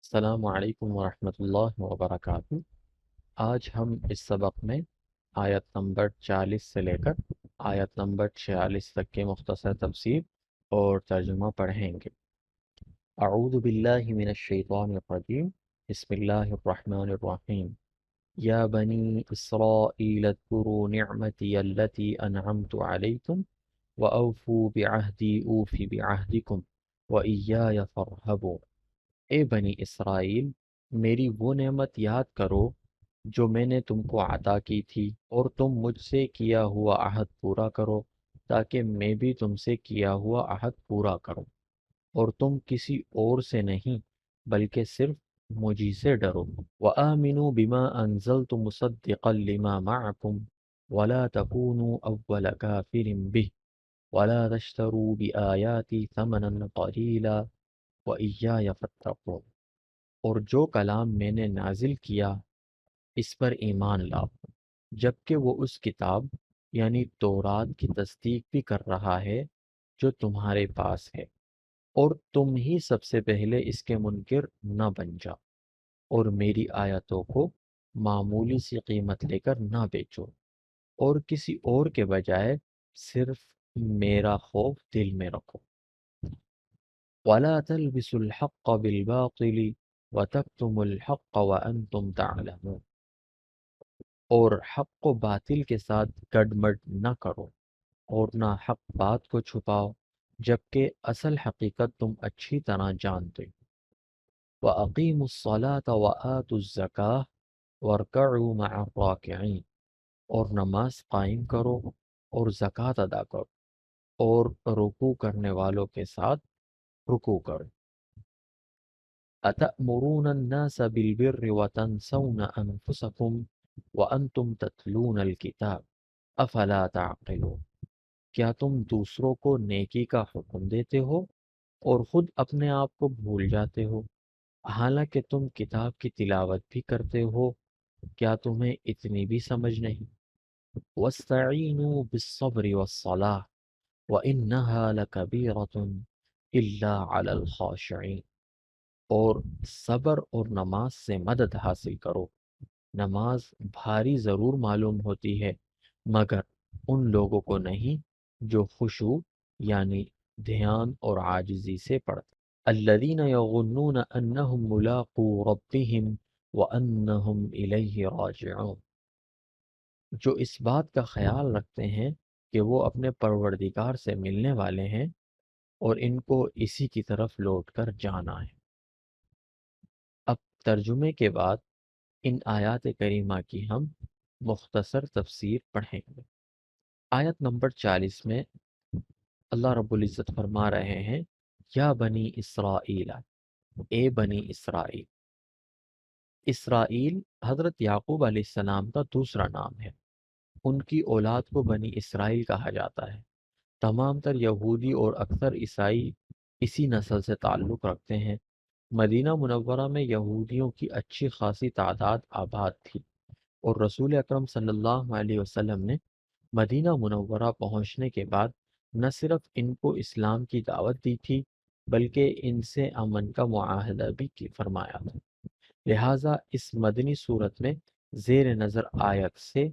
السلام علیکم ورحمۃ اللہ وبرکاتہ۔ آج ہم اس سبق میں آیت نمبر 40 سے لے کر آیت نمبر 46 تک کے مختصر تفسیر اور ترجمہ پڑھیں گے۔ اعوذ باللہ من الشیطان الرجیم، بسم اللہ الرحمن الرحیم۔ یا بنی اسرائیل اذکروا نعمتی التی انعمت علیکم واوفوا بعہدی اوف بعہدکم وایای فارہبون۔ اے بنی اسرائیل، میری وہ نعمت یاد کرو جو میں نے تم کو عطا کی تھی، اور تم مجھ سے کیا ہوا عہد پورا کرو تاکہ میں بھی تم سے کیا ہوا عہد پورا کروں، اور تم کسی اور سے نہیں بلکہ صرف مجھی سے ڈرو۔ وآمنوا بما انزلت مصدقا لما معکم ولا تکونوا اول کافر به ولا تشتروا بآیاتی ثمنا قلیلا وإیای فاتقون۔ اور جو کلام میں نے نازل کیا اس پر ایمان لاؤ، جبکہ وہ اس کتاب یعنی تورات کی تصدیق بھی کر رہا ہے جو تمہارے پاس ہے، اور تم ہی سب سے پہلے اس کے منکر نہ بن جاؤ، اور میری آیتوں کو معمولی سی قیمت لے کر نہ بیچو، اور کسی اور کے بجائے صرف میرا خوف دل میں رکھو۔ وَلَا تَلْبِسُوا الْحَقَّ بِالْبَاطِلِ وَتَكْتُمُوا الْحَقَّ وَأَنْتُمْ تَعْلَمُونَ۔ اور حق و باطل کے ساتھ گڈمڈ نہ کرو، اور نہ حق بات کو چھپاؤ جبکہ اصل حقیقت تم اچھی طرح جانتے ہو۔ وَأَقِیمُوا الصَّلَاةَ وَآتُوا الزَّکَاةَ وَارْکَعُوا مَعَ الرَّاکِعِینَ۔ اور نماز قائم کرو اور زکوٰۃ ادا کرو اور رکوع کرنے والوں کے ساتھ رکوع کرو۔ أَتَأْمُرُونَ النَّاسَ بِالْبِرِّ وَتَنْسَوْنَ أَنفُسَكُمْ وَأَنْتُمْ تَتْلُونَ الْكِتَابَ أَفَلَا تَعْقِلُونَ۔ کیا تم دوسروں کو نیکی کا حکم دیتے ہو اور خود اپنے آپ کو بھول جاتے ہو، حالانکہ تم کتاب کی تلاوت بھی کرتے ہو؟ کیا تمہیں اتنی بھی سمجھ نہیں؟ وَاسْتَعِینُوا بِالصَّبْرِ وَالصَّلَاةِ وَإِنَّهَا لَكَبِیرَةٌ إِلَّا عَلَى الْخَاشِعِینَ۔ اور صبر اور نماز سے مدد حاصل کرو۔ نماز بھاری ضرور معلوم ہوتی ہے مگر ان لوگوں کو نہیں جو خشوع یعنی دھیان اور عاجزی سے پڑھتے۔ الذین یظنون انہم ملاقو ربہم وانہم الیہ راجعون۔ جو اس بات کا خیال رکھتے ہیں کہ وہ اپنے پروردگار سے ملنے والے ہیں اور ان کو اسی کی طرف لوٹ کر جانا ہے۔ اب ترجمے کے بعد ان آیات کریمہ کی ہم مختصر تفسیر پڑھیں گے۔ آیت نمبر 40 میں اللہ رب العزت فرما رہے ہیں، یا بنی اسرائیل، اے بنی اسرائیل۔ اسرائیل حضرت یعقوب علیہ السلام کا دوسرا نام ہے۔ ان کی اولاد کو بنی اسرائیل کہا جاتا ہے۔ تمام تر یہودی اور اکثر عیسائی اسی نسل سے تعلق رکھتے ہیں۔ مدینہ منورہ میں یہودیوں کی اچھی خاصی تعداد آباد تھی، اور رسول اکرم صلی اللہ علیہ وسلم نے مدینہ منورہ پہنچنے کے بعد نہ صرف ان کو اسلام کی دعوت دی تھی بلکہ ان سے امن کا معاہدہ بھی فرمایا تھا۔ لہٰذا اس مدنی صورت میں زیر نظر آیت سے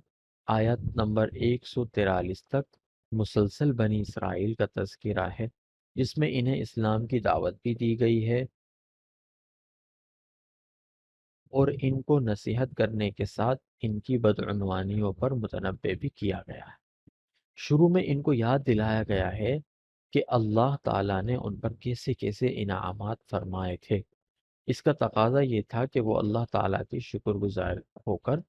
آیت نمبر 143 تک مسلسل بنی اسرائیل کا تذکرہ ہے، جس میں انہیں اسلام کی دعوت بھی دی گئی ہے اور ان کو نصیحت کرنے کے ساتھ ان کی بدعنوانیوں پر متنبہ بھی کیا گیا ہے۔ شروع میں ان کو یاد دلایا گیا ہے کہ اللہ تعالیٰ نے ان پر کیسے کیسے انعامات فرمائے تھے۔ اس کا تقاضا یہ تھا کہ وہ اللہ تعالیٰ کی شکر گزار ہو کر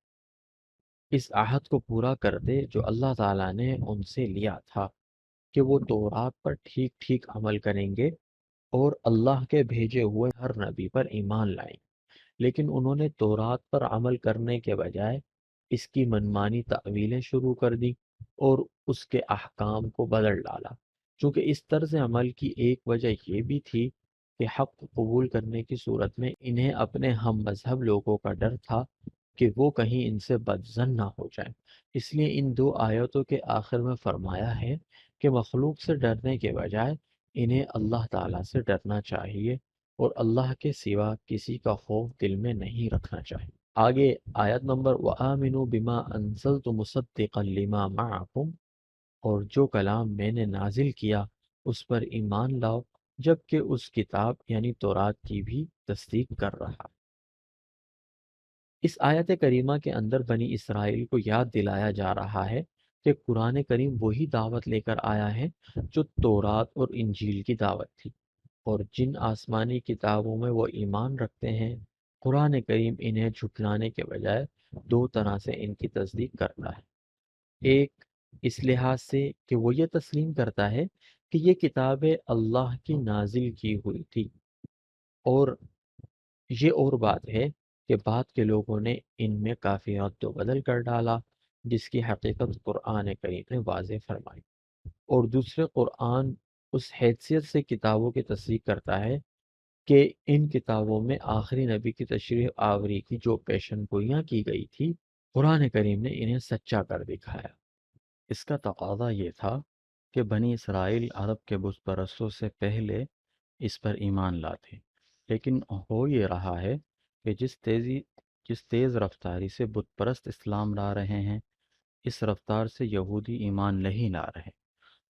اس عہد کو پورا کر دے جو اللہ تعالیٰ نے ان سے لیا تھا کہ وہ تورات پر ٹھیک ٹھیک عمل کریں گے اور اللہ کے بھیجے ہوئے ہر نبی پر ایمان لائیں۔ لیکن انہوں نے تورات پر عمل کرنے کے بجائے اس کی منمانی تعویلیں شروع کر دی اور اس کے احکام کو بدل ڈالا۔ چونکہ اس طرز عمل کی ایک وجہ یہ بھی تھی کہ حق قبول کرنے کی صورت میں انہیں اپنے ہم مذہب لوگوں کا ڈر تھا کہ وہ کہیں ان سے بدظن نہ ہو جائیں۔ اس لیے ان دو آیتوں کے آخر میں فرمایا ہے کہ مخلوق سے ڈرنے کے بجائے انہیں اللہ تعالیٰ سے ڈرنا چاہیے اور اللہ کے سوا کسی کا خوف دل میں نہیں رکھنا چاہیے۔ آگے آیت نمبر وَآمِنُوا بِمَا أَنزَلْتُ مُصَدِّقًا لِمَا مَعَكُمْ، اور جو کلام میں نے نازل کیا اس پر ایمان لاؤ جبکہ اس کتاب یعنی تورات کی بھی تصدیق کر رہا۔ اس آیت کریمہ کے اندر بنی اسرائیل کو یاد دلایا جا رہا ہے کہ قرآن کریم وہی دعوت لے کر آیا ہے جو تورات اور انجیل کی دعوت تھی، اور جن آسمانی کتابوں میں وہ ایمان رکھتے ہیں قرآن کریم انہیں جھٹلانے کے بجائے دو طرح سے ان کی تصدیق کرتا ہے۔ ایک اس لحاظ سے کہ وہ یہ تسلیم کرتا ہے کہ یہ کتابیں اللہ کی نازل کی ہوئی تھی، اور یہ اور بات ہے کہ بعد کے لوگوں نے ان میں کافی رد و بدل کر ڈالا جس کی حقیقت قرآن کریم نے واضح فرمائی۔ اور دوسرے، قرآن اس حیثیت سے کتابوں کی تصدیق کرتا ہے کہ ان کتابوں میں آخری نبی کی تشریح آوری کی جو پیشن گوئیاں کی گئی تھی قرآن کریم نے انہیں سچا کر دکھایا۔ اس کا تقاضا یہ تھا کہ بنی اسرائیل عرب کے بت پرستوں سے پہلے اس پر ایمان لاتے، لیکن ہو یہ رہا ہے کہ جس تیز رفتاری سے بت پرست اسلام لا رہے ہیں، اس رفتار سے یہودی ایمان نہیں لا رہے،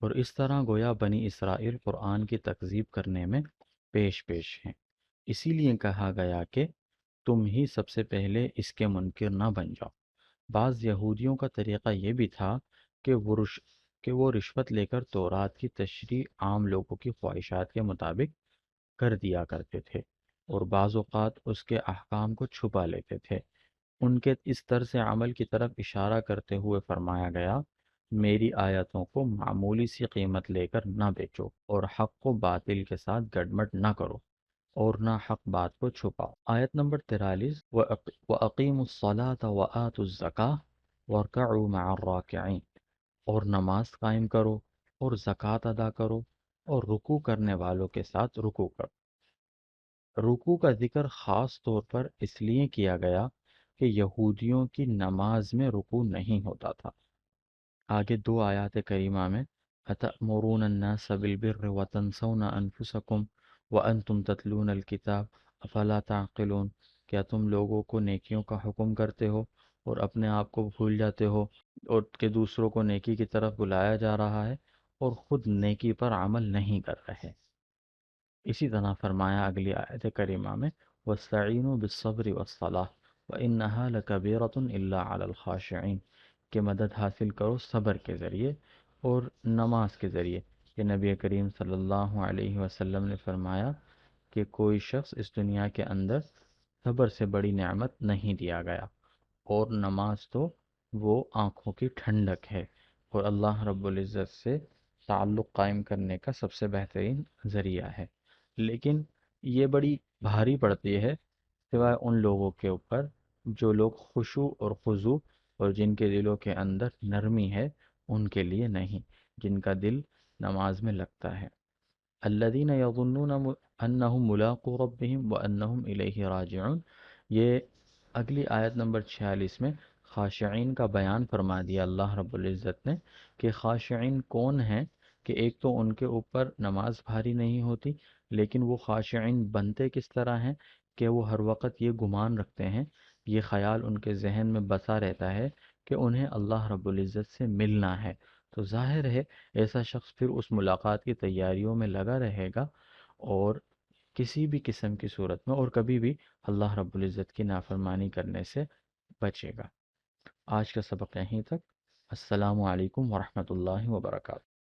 اور اس طرح گویا بنی اسرائیل قرآن کی تکذیب کرنے میں پیش پیش ہیں۔ اسی لیے کہا گیا کہ تم ہی سب سے پہلے اس کے منکر نہ بن جاؤ۔ بعض یہودیوں کا طریقہ یہ بھی تھا کہ وہ رشوت لے کر تورات کی تشریح عام لوگوں کی خواہشات کے مطابق کر دیا کرتے تھے، اور بعض اوقات اس کے احکام کو چھپا لیتے تھے۔ ان کے اس طرز عمل کی طرف اشارہ کرتے ہوئے فرمایا گیا، میری آیتوں کو معمولی سی قیمت لے کر نہ بیچو، اور حق کو باطل کے ساتھ گڈمٹ نہ کرو، اور نہ حق بات کو چھپاؤ۔ آیت نمبر 43، وَأَقِيمُوا الصَّلَاةَ وَآتُوا الزَّكَاةَ وَارْكَعُوا مَعَ الرَّاكِعِينَ، اور نماز قائم کرو اور زکوٰۃ ادا کرو اور رکوع کرنے والوں کے ساتھ رکوع کرو۔ رکوع کا ذکر خاص طور پر اس لیے کیا گیا کہ یہودیوں کی نماز میں رکوع نہیں ہوتا تھا۔ آگے دو آیات کریمہ میں أَتَأْمُرُونَ النَّاسَ بِالْبِرِّ وَتَنْسَوْنَ أَنفُسَكُمْ وَأَنْتُمْ تَتْلُونَ الْكِتَابَ أَفَلَا تَعْقِلُونَ، کیا تم لوگوں کو نیکیوں کا حکم کرتے ہو اور اپنے آپ کو بھول جاتے ہو، اور کہ دوسروں کو نیکی کی طرف بلایا جا رہا ہے اور خود نیکی پر عمل نہیں کر رہے۔ اسی طرح فرمایا اگلی آیت کریمہ میں وَاسْتَعِینُوا بِالصَّبْرِ وَالصَّلَاةِ وَإِنَّهَا لَكَبِیرَةٌ إِلَّا عَلَى الْخَاشِعِینَ، کہ مدد حاصل کرو صبر کے ذریعے اور نماز کے ذریعے۔ کہ نبی کریم صلی اللہ علیہ وسلم نے فرمایا کہ کوئی شخص اس دنیا کے اندر صبر سے بڑی نعمت نہیں دیا گیا، اور نماز تو وہ آنکھوں کی ٹھنڈک ہے اور اللہ رب العزت سے تعلق قائم کرنے کا سب سے بہترین ذریعہ ہے۔ لیکن یہ بڑی بھاری پڑتی ہے سوائے ان لوگوں کے اوپر جو لوگ خشوع اور خضوع اور جن کے دلوں کے اندر نرمی ہے، ان کے لیے نہیں، جن کا دل نماز میں لگتا ہے۔ الذین یظنون انہم ملاقو ربہم وانہم الیہ راجعون، یہ اگلی آیت نمبر 46 میں خاشعین کا بیان فرما دیا اللہ رب العزت نے کہ خاشعین کون ہیں، کہ ایک تو ان کے اوپر نماز بھاری نہیں ہوتی، لیکن وہ خاشعین بنتے کس طرح ہیں کہ وہ ہر وقت یہ گمان رکھتے ہیں، یہ خیال ان کے ذہن میں بسا رہتا ہے کہ انہیں اللہ رب العزت سے ملنا ہے۔ تو ظاہر ہے ایسا شخص پھر اس ملاقات کی تیاریوں میں لگا رہے گا، اور کسی بھی قسم کی صورت میں اور کبھی بھی اللہ رب العزت کی نافرمانی کرنے سے بچے گا۔ آج کا سبق یہیں تک۔ السلام علیکم ورحمۃ اللہ وبرکاتہ۔